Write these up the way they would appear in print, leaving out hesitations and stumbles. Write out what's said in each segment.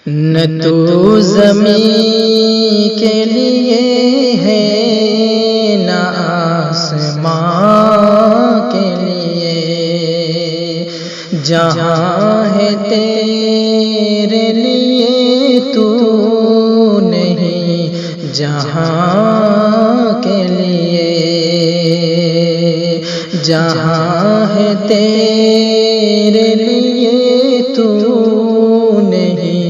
نہ تو زمین کے لیے ہے نہ آسمان کے لیے، جہاں ہے تیرے لیے تو نہیں جہاں کے لیے، جہاں ہے تیرے لیے تو نہیں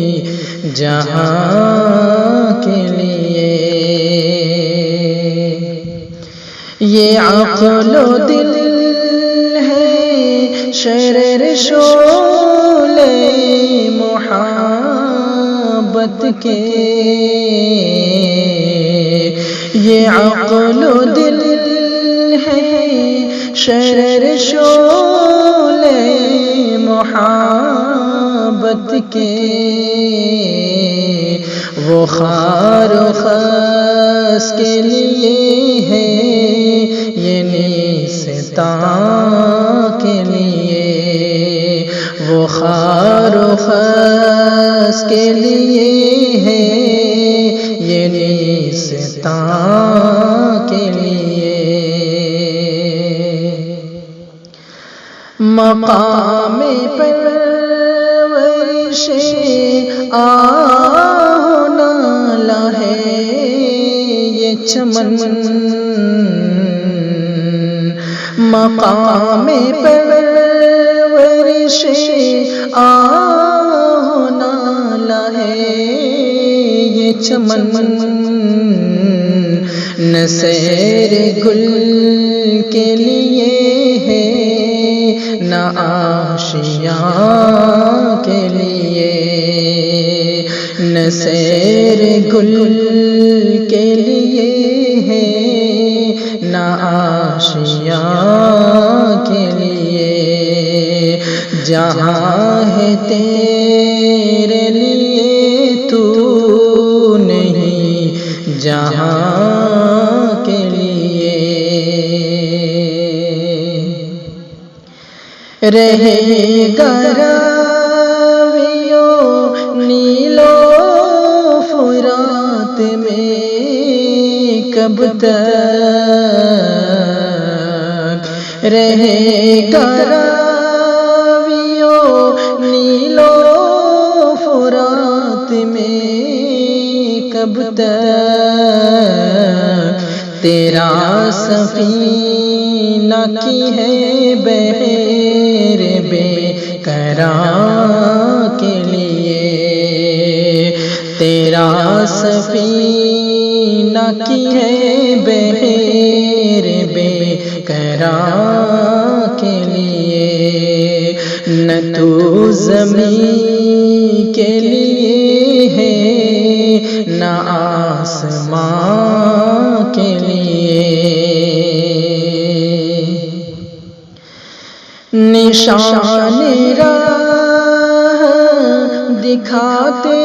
جہاں کے لیے۔ یہ عقل و دل ہے شرر شعلے محبت کے، یہ عقل و دل ہے شرر شعلے محبت کے، وہ خار و خس کے لیے ہے یہ نیستان کے لیے، وہ خار و خس کے لیے ہے یہ نیستان کے لیے۔ مقام پرورش آہ نالہ ہے یہ چمن، مقام پرورش آہ نالہ ہے یہ چمن، نہ سیر گل کے لیے ہے نہ آشیاں کے لیے، نہ سیر گل کے لیے ہے نہ آشیاں کے لیے، جہاں ہے تیرے لیے تو نہیں جہاں کے لیے۔ رہے گا راویوں نیل و فرات میں کب تک، رہے گا راویوں نیل و فرات میں کب تک، تیرا سفینہ کی ہے بحر بے قرار کے لیے، تیرا سفینہ کی ہے بحر بے قرار کے لیے، نہ تو زمین کے لیے ہے نہ آسمان کے لیے، نشان راہ دکھاتے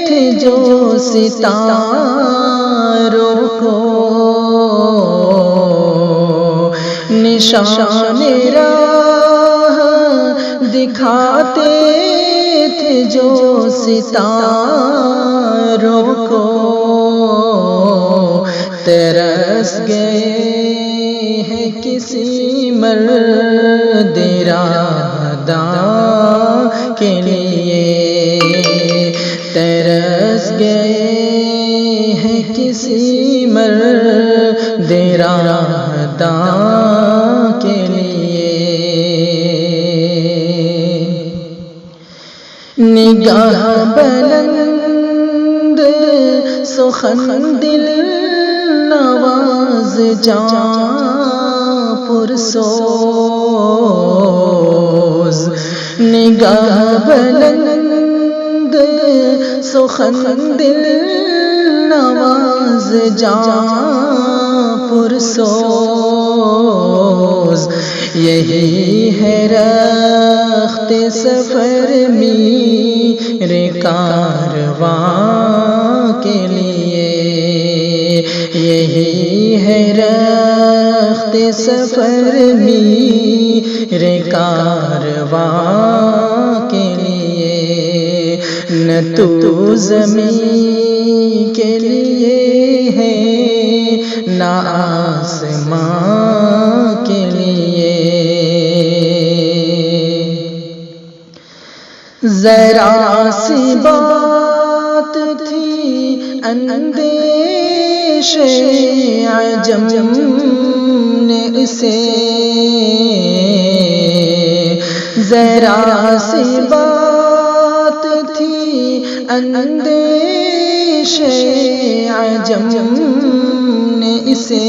تھے جو ستاروں کو، نشان راہ دکھاتے تھے جو ستاروں کو، ترس گئے ہیں کسی مرد راہداں کے لیے، ترس گئے ہیں کسی مرد راہداں کے لیے، نگاہ بلند سخن دل نواز جاں پرسوز، نگاہ بلند سخن دل نواز جاں پرسوز، یہی ہے رخت سفر میرے کارواں کے لیے، یہی ہے رخت سفر میرے کارواں کے لیے، نہ تو زمین کے لیے ہے نہ آسمان کے لیے، ذرا سی بات تھی اندیش عجم نے اسے، ذرا سی بات تھی اندیش عجم نے اسے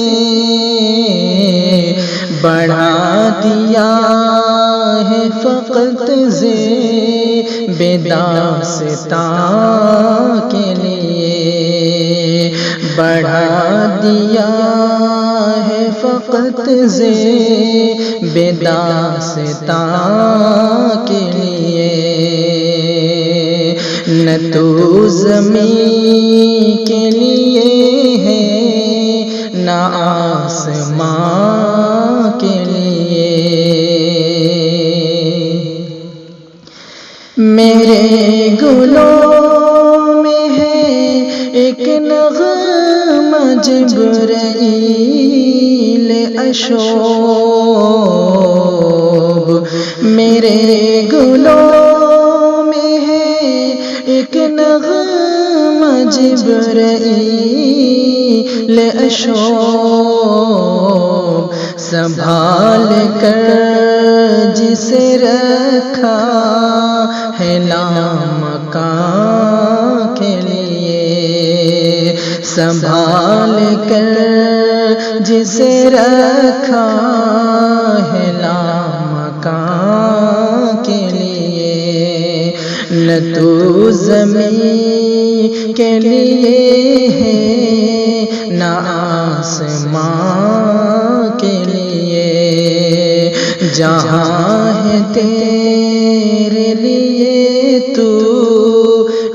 بڑھا دیا ہے فقط داستاں کے لیے، بڑھا دیا ہے فقط داستاں کے لیے، نہ تو زمین کے لیے ہے نہ آسمان کے لیے، میرے گلوں میں ہے ایک نغمہ جبرائیل اشوب، میرے گلوں میں ہے ایک نغمہ جبرائیل اشوب، سنبھال کر جسے رکھا ہے لامکاں کے لیے، سنبھال کر جسے رکھا ہے لامکاں کے لیے، نہ تو زمین کے لیے ہے نہ آسمان کے لیے، جہاں ہے تیرے لیے تو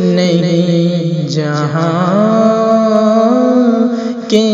نہیں جہاں کے